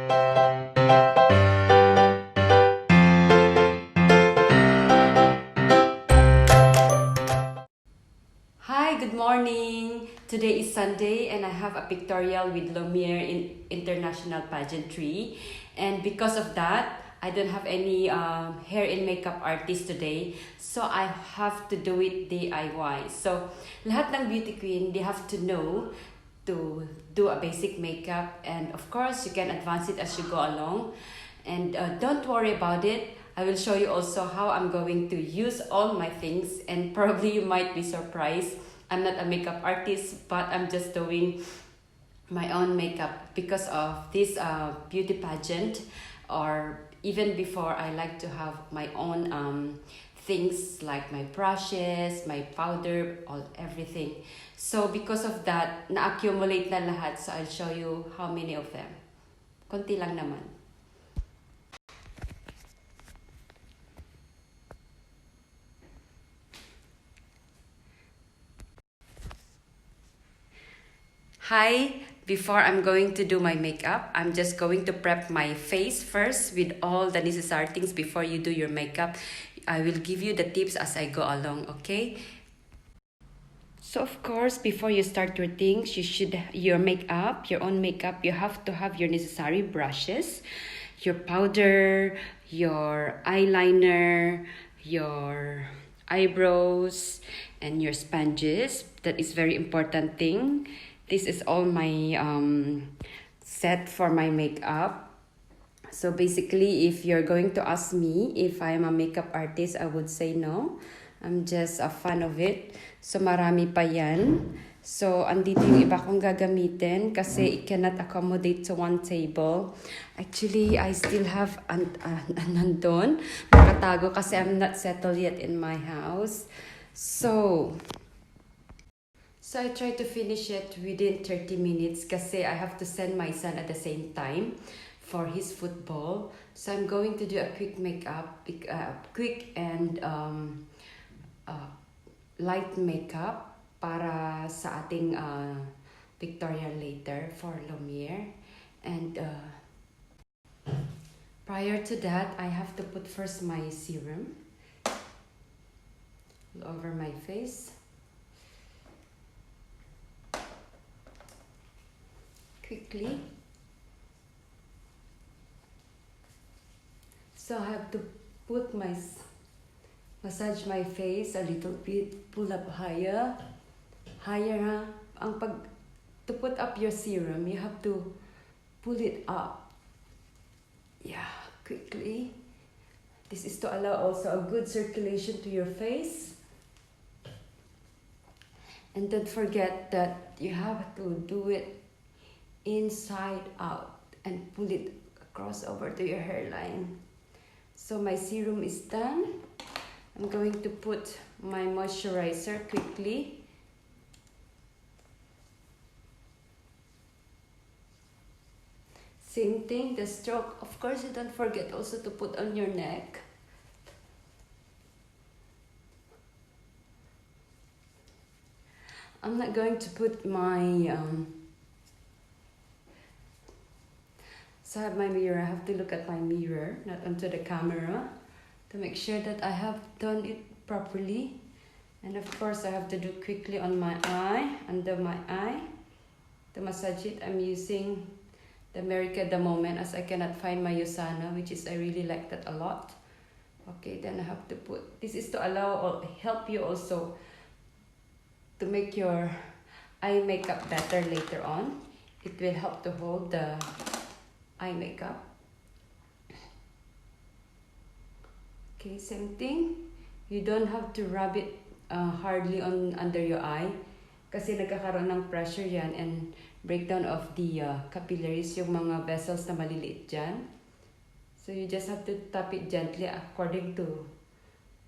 Hi, good morning. Today is Sunday and I have a pictorial with Lumiere in International Pageantry. And because of that, I don't have any hair and makeup artist today. So I have to do it DIY. So lahat ng beauty queen, they have to know to do a basic makeup. And of course, you can advance it as you go along. And don't worry about it. I will show you also how I'm going to use all my things, and probably you might be surprised. I'm not a makeup artist, but I'm just doing my own makeup because of this beauty pageant, or even before, I like to have my own things like my brushes, my powder, all everything. So because of that, na-accumulate na lahat, so I'll show you how many of them. Konti lang naman. Hi, before I'm going to do my makeup, I'm just going to prep my face first with all the necessary things before you do your makeup. I will give you the tips as I go along, okay? So of course, before you start your things, your makeup, your own makeup, you have to have your necessary brushes, your powder, your eyeliner, your eyebrows, and your sponges. That is very important thing. This is all my set for my makeup. So basically, if you're going to ask me if I am a makeup artist, I would say no. I'm just a fan of it. So marami pa yan. So andito yung iba kong gagamitin kasi it cannot accommodate to one table. Actually, I still have nandun. Nakatago kasi I'm not settled yet in my house. So I try to finish it within 30 minutes kasi I have to send my son at the same time for his football. So I'm going to do a quick makeup, quick and light makeup para sa ating pictorial later for Lumiere. And prior to that, I have to put first my serum all over my face. Quickly. So I have to put massage my face a little bit, pull up higher, ha. To put up your serum, you have to pull it up. Yeah, quickly. This is to allow also a good circulation to your face. And don't forget that you have to do it inside out and pull it across over to your hairline. So my serum is done. I'm going to put my moisturizer quickly. Same thing, the stroke. Of course, you don't forget also to put on your neck. I'm not going to put my so I have my mirror. I have to look at my mirror, not onto the camera, to make sure that I have done it properly. And of course, I have to do quickly on my eye, under my eye. To massage it, I'm using the America at the moment as I cannot find my Usana, which is I really like that a lot. Okay, then I have to put, this is to allow or help you also to make your eye makeup better later on. It will help to hold the eye makeup. Okay, same thing. You don't have to rub it hardly on under your eye kasi nagkakaroon ng pressure yan and breakdown of the capillaries, yung mga vessels na maliliit dyan. So you just have to tap it gently according to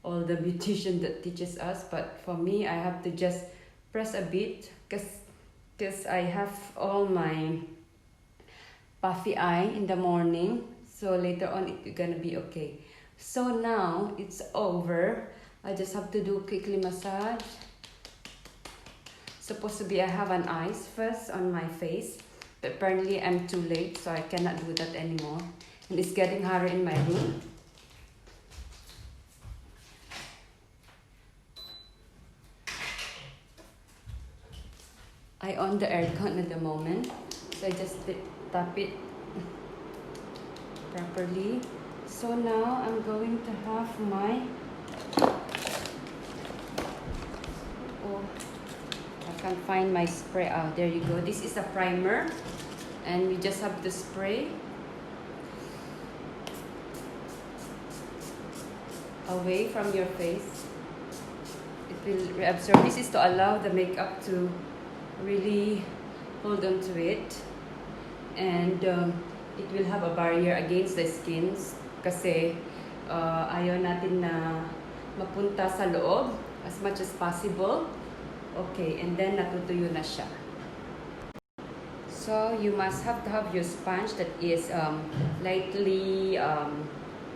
all the beautician that teaches us. But for me, I have to just press a bit because I have all my puffy eye in the morning, so later on it's gonna be okay. So now it's over. I just have to do quickly massage. Supposed to be I have an ice first on my face, Apparently I'm too late, so I cannot do that anymore. And it's getting hotter in my room. I on the aircon at the moment, so I just tap it properly. So now I'm going to have my, oh, I can't find my spray. Oh, there you go. This is a primer, and you just have to spray away from your face. It will reabsorb. This is to allow the makeup to really hold on to it, and it will have a barrier against the skins kasi ayaw natin na mapunta sa loob as much as possible. Okay, and then natutuyo na siya. So you must have to have your sponge that is lightly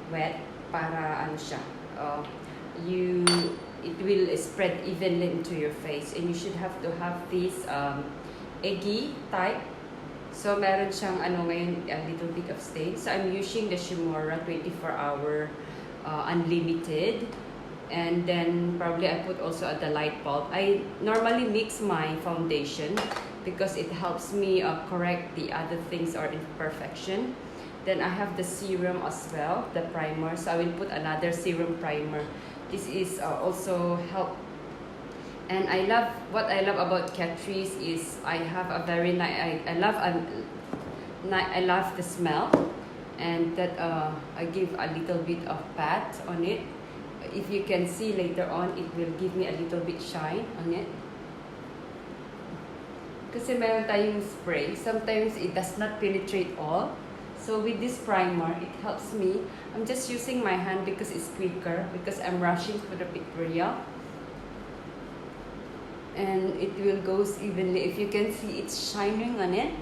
wet para ano siya. It will spread evenly into your face, and you should have to have this eggy type. So meron siyang ano ngayon, a little bit of stain. So I'm using the Shimora 24-hour unlimited, and then probably I put also at the light bulb. I normally mix my foundation because it helps me correct the other things or imperfection. Then I have the serum as well, the primer. So I will put another serum primer. This is also help. And what I love about Catrice is I have a very nice, I love the smell, and that I give a little bit of pat on it. If you can see later on, it will give me a little bit shine on it. Kasi meron tayong spray, sometimes it does not penetrate all. So with this primer, it helps me. I'm just using my hand because it's quicker, because I'm rushing for the Pictorial. And it will go evenly. If you can see, it's shining on it.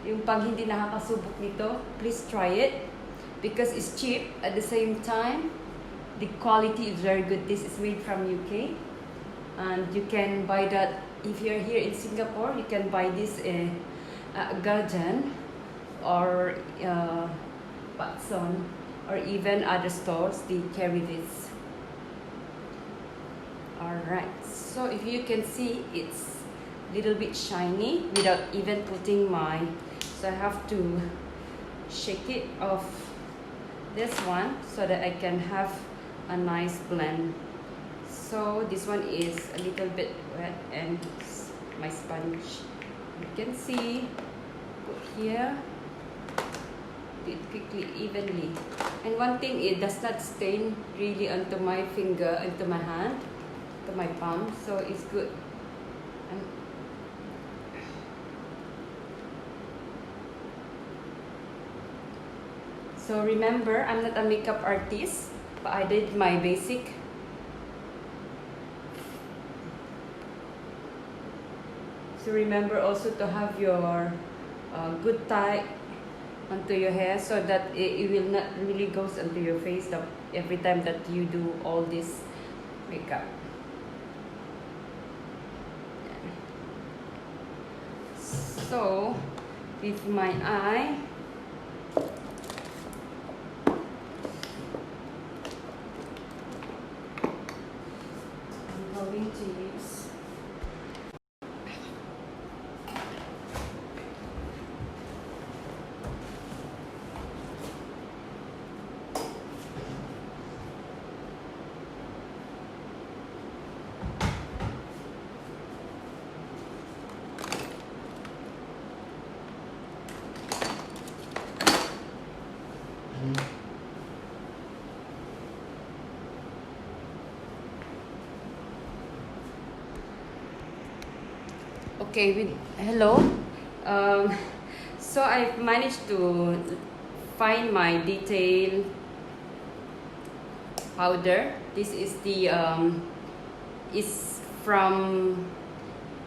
Yung pag hindi nakakasubok nito, please try it. Because it's cheap. At the same time, the quality is very good. This is made from UK. And you can buy that, if you're here in Singapore, you can buy this Garden or Watson or even other stores. They carry this. Alright, so if you can see, it's a little bit shiny without even putting my, so I have to shake it off this one so that I can have a nice blend. So this one is a little bit wet, and my sponge, you can see, put here, do it quickly, evenly. And one thing, it does not stain really onto my finger, into my hand, to my palm, so it's good. So remember, I'm not a makeup artist, but I did my basic. So remember also to have your good tie onto your hair, so that it will not really goes onto your face every time that you do all this makeup. So with my eye, I'm going to use okay, hello. So I've managed to find my detail powder. This is the is from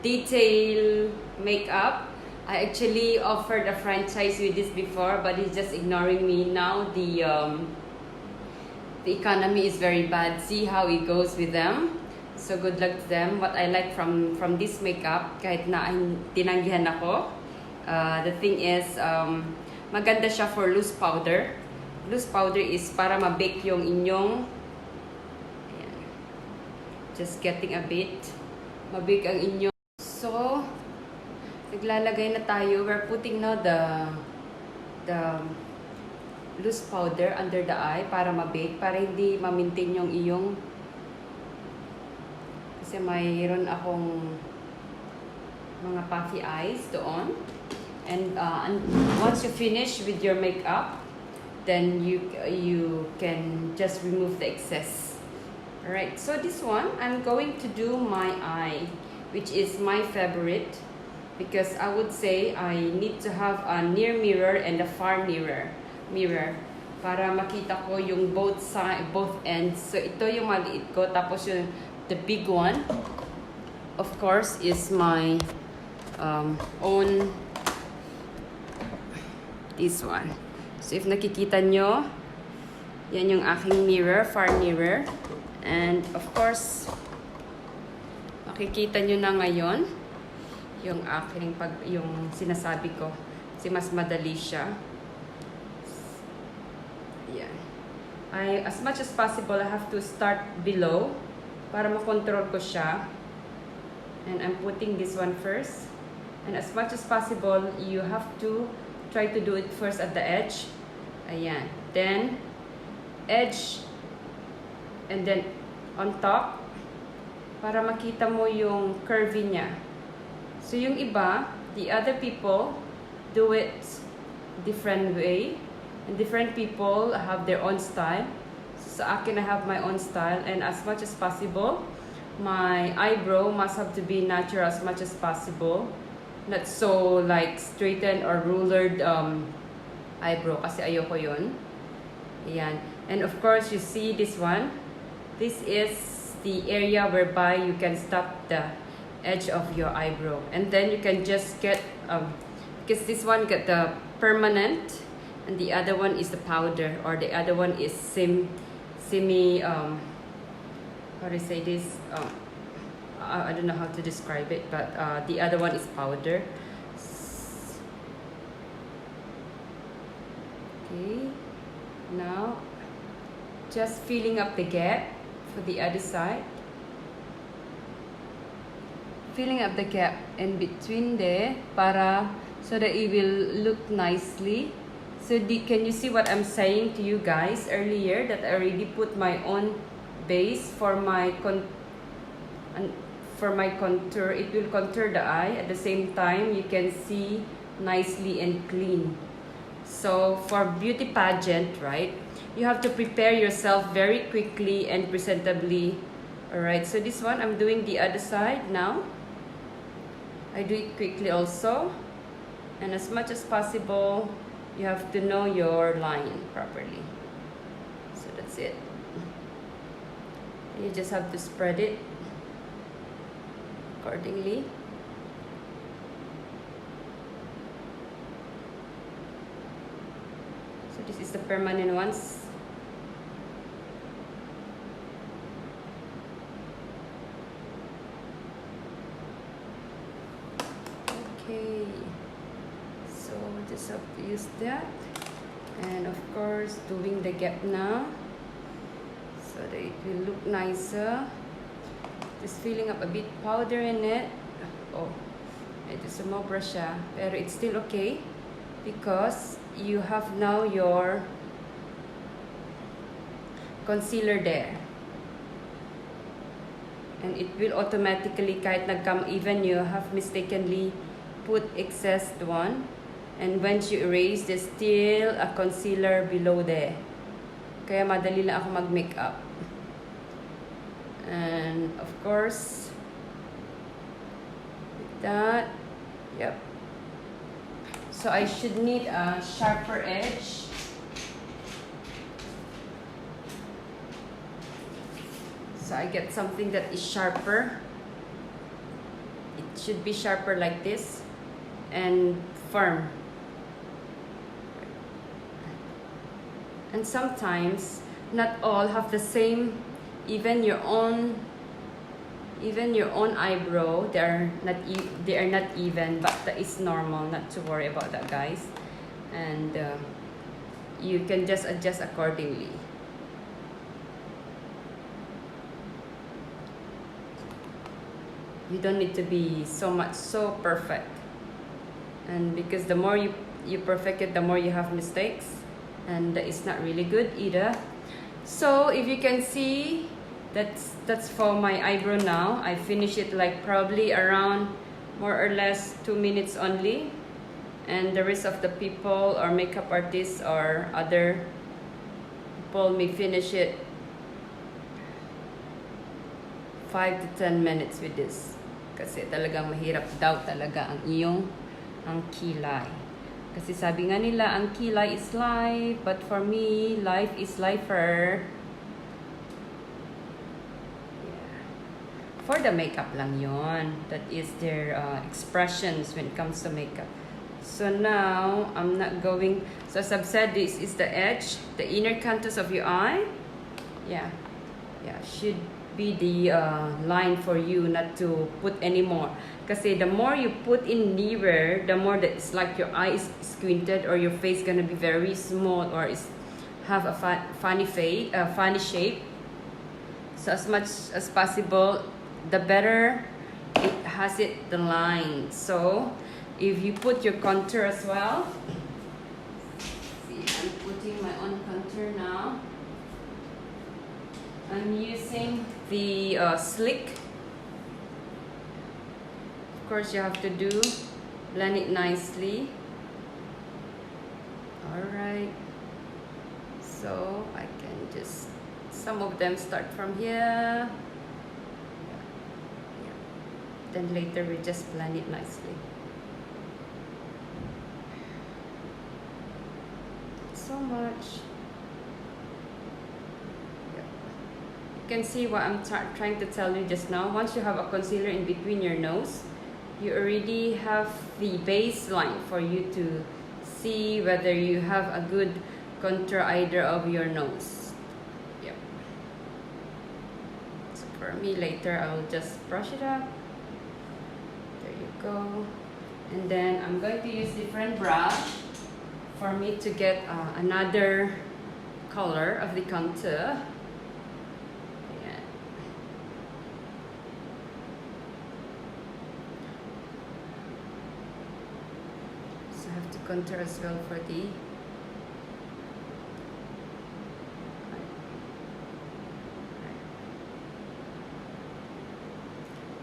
Detail Makeup. I actually offered a franchise with this before, but he's just ignoring me now. The economy is very bad. See how it goes with them. So good luck to them. What I like from this makeup, kahit na tinanggihan ako, The thing is, maganda siya for loose powder. Loose powder is para ma-bake yung inyong, ayan, just getting a bit, ma-bake ang inyong. So, naglalagay na tayo. We're putting now the loose powder under the eye para ma-bake, para hindi ma-maintain yung iyong, kasi mayroon akong mga puffy eyes doon. And once you finish with your makeup, then you can just remove the excess. Alright, so this one, I'm going to do my eye, which is my favorite, because I would say I need to have a near mirror and a far mirror para makita ko yung both ends. So ito yung maliit ko, tapos yung the big one, of course, is my own, this one. So if nakikita nyo, yan yung aking mirror, far mirror. And of course, makikita nyo na ngayon yung aking yung sinasabi ko. Kasi mas madali siya. Yan. As much as possible, I have to start below para makontrol ko siya. And I'm putting this one first. And as much as possible, you have to try to do it first at the edge. Ayan. Then, edge. And then, on top. Para makita mo yung curvy niya. So, yung iba, the other people, do it different way. And different people have their own style. So, sa akin, I have my own style. And as much as possible, my eyebrow must have to be natural as much as possible. Not so like straightened or rulered eyebrow, kasi ayoko yun. Ayan. And of course, you see this one. This is the area whereby you can stop the edge of your eyebrow. And then you can just get, because this one got the permanent, and the other one is the powder, or the other one is semi, how do you say this? I don't know how to describe it, but the other one is powder. Okay, now just filling up the gap for the other side. Filling up the gap in between there, so that it will look nicely. So can you see what I'm saying to you guys earlier, that I already put my own base for my contour. It will contour the eye. At the same time, you can see nicely and clean. So for beauty pageant, right, you have to prepare yourself very quickly and presentably. Alright, so this one, I'm doing the other side now. I do it quickly also. And as much as possible, you have to know your line properly. So that's it. You just have to spread it accordingly. So this is the permanent ones. Okay, so just have to use that, and of course doing the gap now so that it will look nicer. Just filling up a bit powder in it. Oh, ito sumobra siya. Pero it's still okay because you have now your concealer there. And it will automatically, kahit even you have mistakenly put excess one, and once you erase, there's still a concealer below there. Kaya madali lang ako mag-makeup. And of course, with that, yep. So I should need a sharper edge. So I get something that is sharper. It should be sharper like this and firm. And sometimes not all have the same, even your own Even your own eyebrow, they are not even, but that is normal. Not to worry about that, guys. And you can just adjust accordingly. You don't need to be so perfect. And because the more you perfect it, the more you have mistakes, and it's not really good either. So if you can see, that's for my eyebrow now. I finish it like probably around more or less 2 minutes only, and the rest of the people or makeup artists or other people may finish it 5 to 10 minutes with this, kasi talagang mahirap daw talaga ang kilay. Kasi sabi nga nila, ang kilay is life, but for me, life is lifer. Yeah. For the makeup lang yon. That is their expressions when it comes to makeup. So now, I'm not going... So as I've said, this is the edge, the inner canthus of your eye. Yeah. Yeah, should be the line for you, not to put any more. Kasi the more you put in nearer, the more that it's like your eye is squinted, or your face gonna be very small, or have a funny shape. So as much as possible, the better it has the line. So if you put your contour as well, see, I'm putting my own contour now. I'm using the Slick. Of course, you have to blend it nicely. Alright. So, I can just, some of them start from here. Yeah. Then later we just blend it nicely. So much. Can see what I'm trying to tell you just now. Once you have a concealer in between your nose, you already have the baseline for you to see whether you have a good contour either of your nose. Yep. So for me, later I'll just brush it up. There you go. And then I'm going to use different brush for me to get another color of the contour. Contour as well for the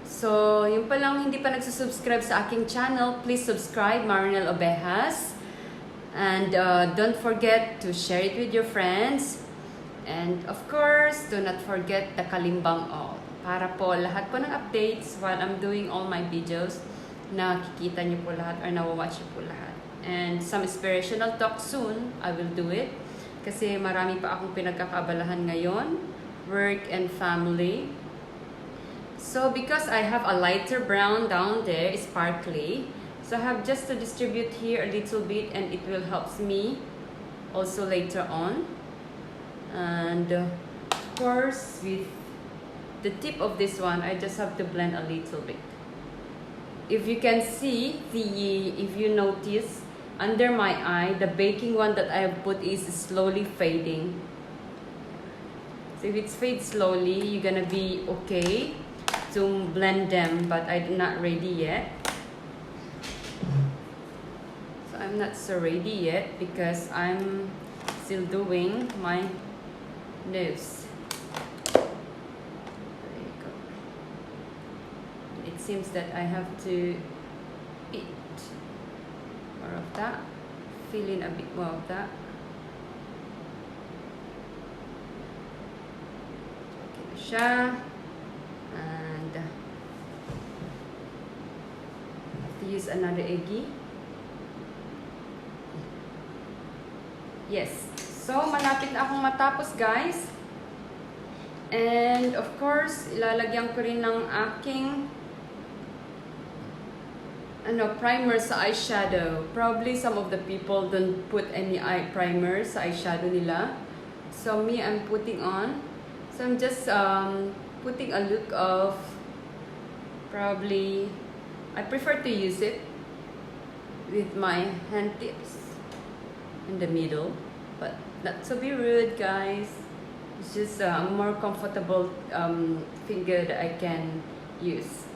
so yung palang hindi pa nagsusubscribe sa aking channel, please subscribe, Marinel Obejas, and don't forget to share it with your friends, and of course do not forget the kalimbang all para po lahat po ng updates while I'm doing all my videos, nakikita niyo po lahat or nawawatch niyo po lahat. And some inspirational talk soon, I will do it. Kasi marami pa akong pinagkakaabalahan ngayon. Work and family. So because I have a lighter brown down there, sparkly. So I have just to distribute here a little bit, and it will help me also later on. And of course, with the tip of this one, I just have to blend a little bit. If you can see, if you notice, under my eye, the baking one that I have put is slowly fading. So if it fades slowly, you're gonna be okay to blend them, but I'm not ready yet. So I'm not so ready yet because I'm still doing my nose. There you go. It seems that I have to eat more of that, fill in a bit more of that. Okay na siya. And I have to use another eggie. Yes. So, malapit na akong matapos, guys. And of course, ilalagyan ko rin ng aking primer sa eyeshadow. Probably some of the people don't put any eye primer sa eyeshadow nila. So me, I'm putting on. So I'm just putting a look of Probably, I prefer to use it with my hand tips in the middle, but not to be rude, guys. It's just a more comfortable finger that I can use.